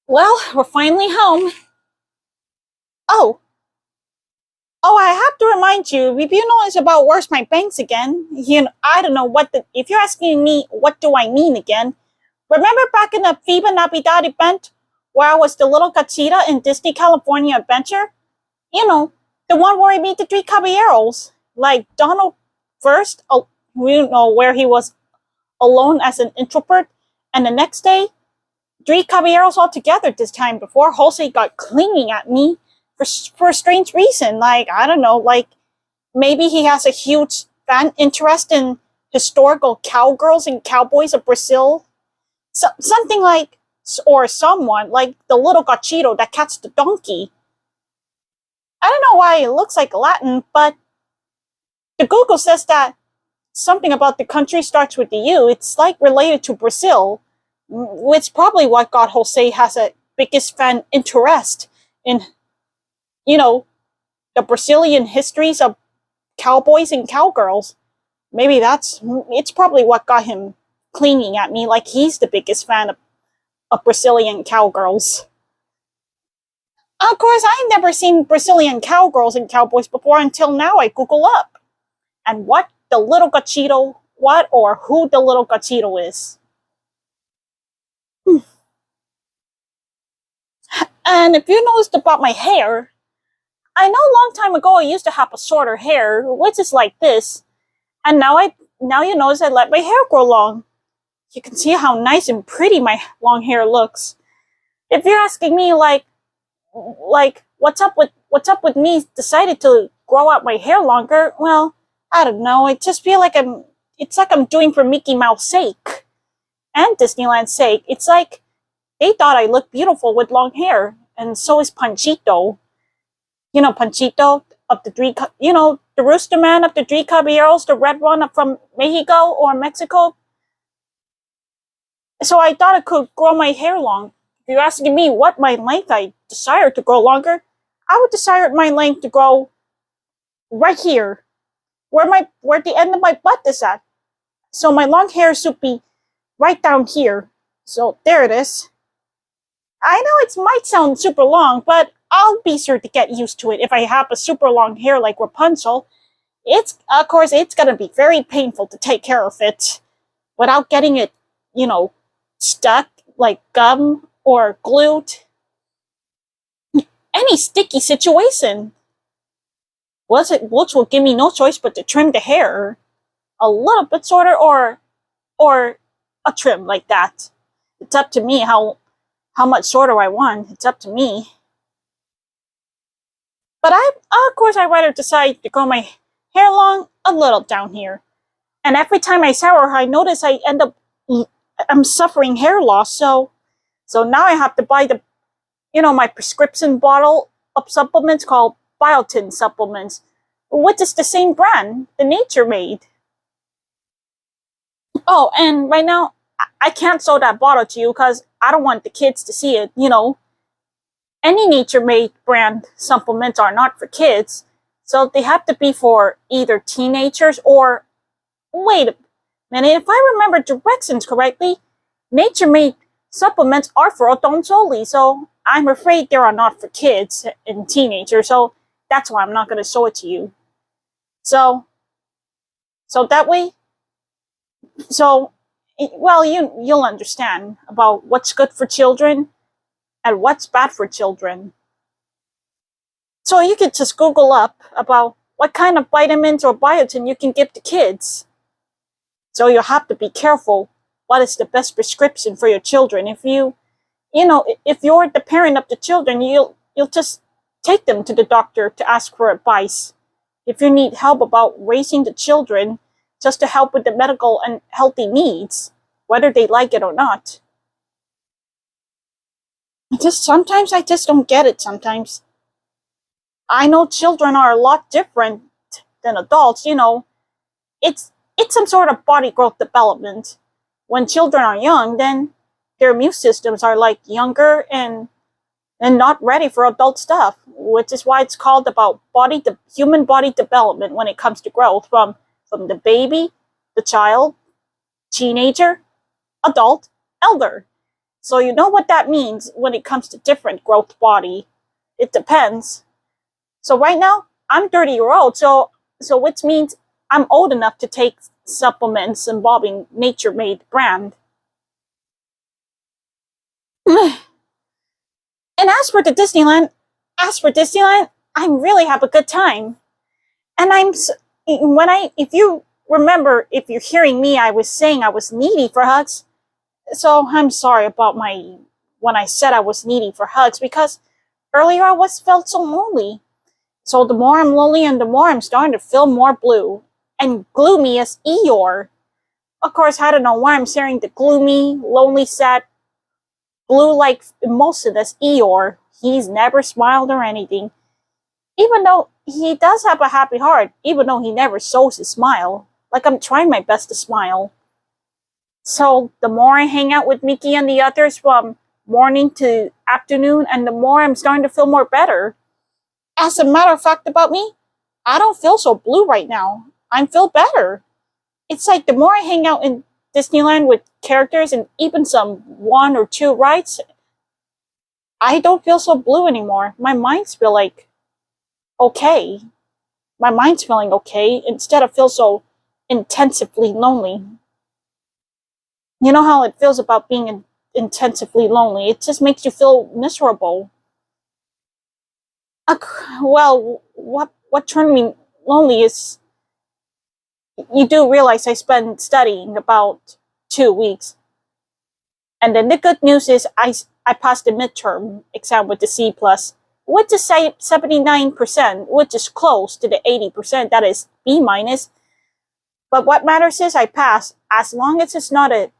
Well, we're finally home. Oh, I have to remind you, if you know it's about where's my banks again, I don't know if you're asking me, what do I mean again? Remember back in the Viva Navidad event where I was the little Gauchita in Disney California Adventure? You know, the one where I meet the three caballeros, like Donald first, where he was alone as an introvert, and the next day, three caballeros all together this time before Jose got clinging at me for a strange reason. Like, I don't know, like maybe he has a huge fan interest in historical cowgirls and cowboys of Brazil. Something like, or someone like the little Gauchito that catches the donkey. I don't know why it looks like Latin, but the Google says that something about the country starts with the U. It's like related to Brazil. It's probably what got Jose has a biggest fan interest in, the Brazilian histories of cowboys and cowgirls. Maybe it's probably what got him clinging at me like he's the biggest fan of Brazilian cowgirls. Of course, I've never seen Brazilian cowgirls and cowboys before until now I Google up. And what the little Gauchito, who the little Gauchito is. And if you noticed about my hair, I know a long time ago I used to have a shorter hair, which is like this. And now you notice I let my hair grow long. You can see how nice and pretty my long hair looks. If you're asking me like what's up with me decided to grow out my hair longer, well, I don't know. I just feel like it's like I'm doing for Mickey Mouse's sake and Disneyland's sake. It's like they thought I looked beautiful with long hair, and so is Panchito. Panchito of the rooster man of the Three Caballeros, the red one from Mexico or Mexico. So I thought I could grow my hair long. If you're asking me what my length I desire to grow longer, I would desire my length to grow right here, where the end of my butt is at. So my long hair should be right down here. So there it is. I know it might sound super long, but I'll be sure to get used to it if I have a super long hair like Rapunzel. Of course, it's gonna be very painful to take care of it without getting it, stuck like gum or glued. Any sticky situation. Which will give me no choice but to trim the hair a little bit shorter or a trim like that. It's up to me how much shorter I want. It's up to me. But of course, I'd rather decide to grow my hair long a little down here. And every time I shower, I notice I'm suffering hair loss. So now I have to buy my prescription bottle of supplements called biotin supplements, which is the same brand, the Nature Made. Oh, and right now, I can't show that bottle to you because I don't want the kids to see it, Any Nature Made brand supplements are not for kids, so they have to be for either teenagers or... Wait a minute, if I remember directions correctly, Nature Made supplements are for adults only, so I'm afraid they are not for kids and teenagers, so that's why I'm not going to show it to you. So that way, well, you'll understand about what's good for children and what's bad for children. So you could just Google up about what kind of vitamins or biotin you can give to kids. So you have to be careful what is the best prescription for your children. If if you're the parent of the children, you'll just take them to the doctor to ask for advice. If you need help about raising the children, just to help with the medical and healthy needs, whether they like it or not. Sometimes I just don't get it sometimes. I know children are a lot different than adults, It's some sort of body growth development. When children are young, then their immune systems are like younger and not ready for adult stuff, which is why it's called about human body development when it comes to growth from the baby, the child, teenager, adult, elder. So you know what that means when it comes to different growth body. It depends. So right now, I'm 30-year-old, so which means I'm old enough to take supplements involving nature-made brand. And as for Disneyland, I really have a good time. And if you remember, if you're hearing me, I was saying I was needy for hugs. So I'm sorry about when I said I was needy for hugs, because earlier I felt so lonely. So the more I'm lonely and the more I'm starting to feel more blue and gloomy as Eeyore. Of course, I don't know why I'm sharing the gloomy, lonely, sad, blue-like emotion as Eeyore. He's never smiled or anything. Even though he does have a happy heart, even though he never shows his smile. Like, I'm trying my best to smile. So the more I hang out with Mickey and the others from morning to afternoon, and the more I'm starting to feel more better. As a matter of fact about me, I don't feel so blue right now. I feel better. It's like the more I hang out in Disneyland with characters and even some 1 or 2 rides, I don't feel so blue anymore. My mind's feel like okay. My mind's feeling okay instead of feel so intensively lonely. You know how it feels about being intensively lonely? It just makes you feel miserable. Well, what turned me lonely is, you do realize I spent studying about 2 weeks. And then the good news is I passed the midterm exam with the C+, which is 79%, which is close to the 80%, that is B-. But what matters is I passed, as long as it's not a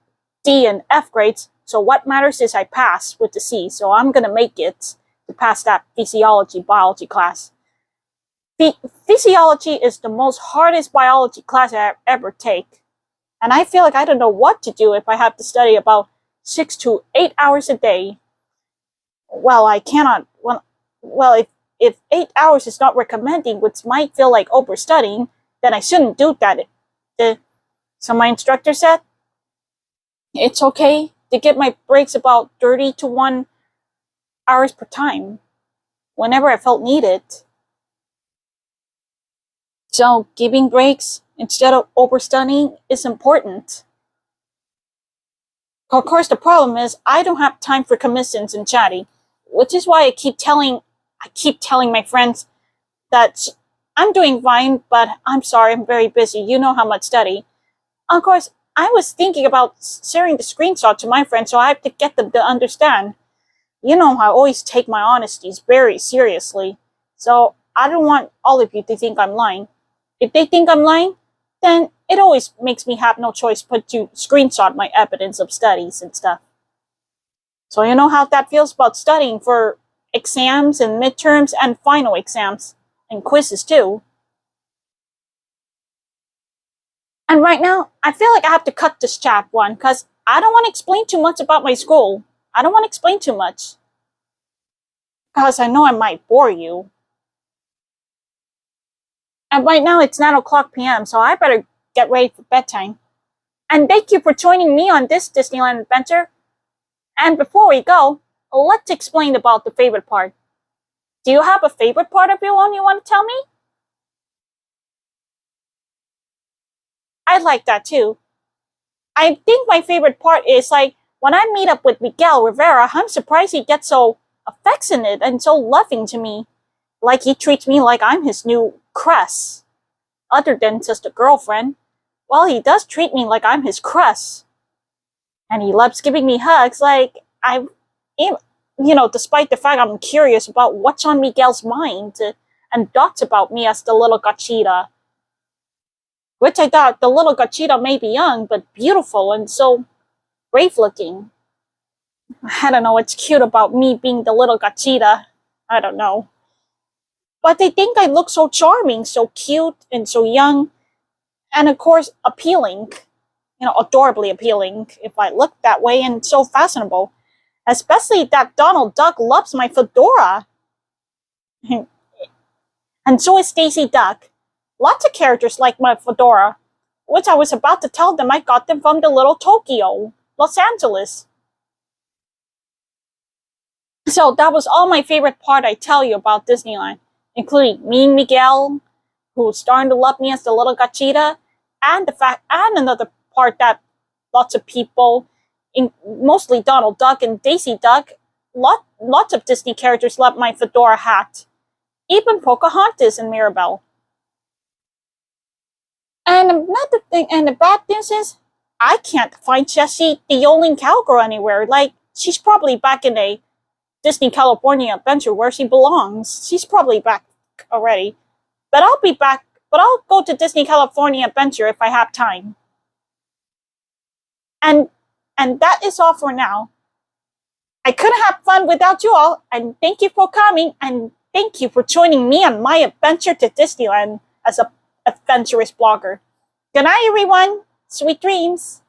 D and F grades. So what matters is I pass with the C. So I'm going to make it to pass that physiology biology class. Physiology is the most hardest biology class I ever take. And I feel like I don't know what to do if I have to study about 6 to 8 hours a day. Well, I cannot. Well, if 8 hours is not recommending, which might feel like overstudying, then I shouldn't do that. So my instructor said, it's okay to get my breaks about 30 to 1 hours per time, whenever I felt needed. So giving breaks instead of overstudying is important. Of course, the problem is I don't have time for commissions and chatting, which is why I keep telling my friends that I'm doing fine, but I'm sorry, I'm very busy. You know how much study. Of course, I was thinking about sharing the screenshot to my friends, so I have to get them to understand. You know, I always take my honesties very seriously, so I don't want all of you to think I'm lying. If they think I'm lying, then it always makes me have no choice but to screenshot my evidence of studies and stuff. So you know how that feels about studying for exams and midterms and final exams and quizzes too. And right now, I feel like I have to cut this chat one because I don't want to explain too much about my school. I don't want to explain too much because I know I might bore you. And right now it's 9 o'clock p.m., so I better get ready for bedtime. And thank you for joining me on this Disneyland adventure. And before we go, let's explain about the favorite part. Do you have a favorite part of your own you want to tell me? I'd like that too. I think my favorite part is like when I meet up with Miguel Rivera, I'm surprised he gets so affectionate and so loving to me. Like he treats me like I'm his new crush. Other than just a girlfriend. Well, he does treat me like I'm his crush. And he loves giving me hugs like despite the fact I'm curious about what's on Miguel's mind and thoughts about me as the little Gauchita. Which I thought the little Gauchita may be young, but beautiful and so brave looking. I don't know what's cute about me being the little Gauchita. I don't know. But they think I look so charming, so cute, and so young. And of course, appealing. Adorably appealing if I look that way, and so fashionable. Especially that Donald Duck loves my fedora. And so is Daisy Duck. Lots of characters like my fedora, which I was about to tell them I got them from the Little Tokyo, Los Angeles. So that was all my favorite part I tell you about Disneyland, including me and Miguel, who's starting to love me as the little Gauchita, and another part that lots of people, mostly Donald Duck and Daisy Duck, lots of Disney characters love my fedora hat. Even Pocahontas and Mirabelle. And another thing, and the bad news is, I can't find Jessie, the Yolling cowgirl, anywhere. Like, she's probably back in a Disney California adventure where she belongs. She's probably back already. But I'll be back, but I'll go to Disney California adventure if I have time. And that is all for now. I couldn't have fun without you all, and thank you for coming, and thank you for joining me on my adventure to Disneyland as a adventurous blogger. Good night, everyone. Sweet dreams.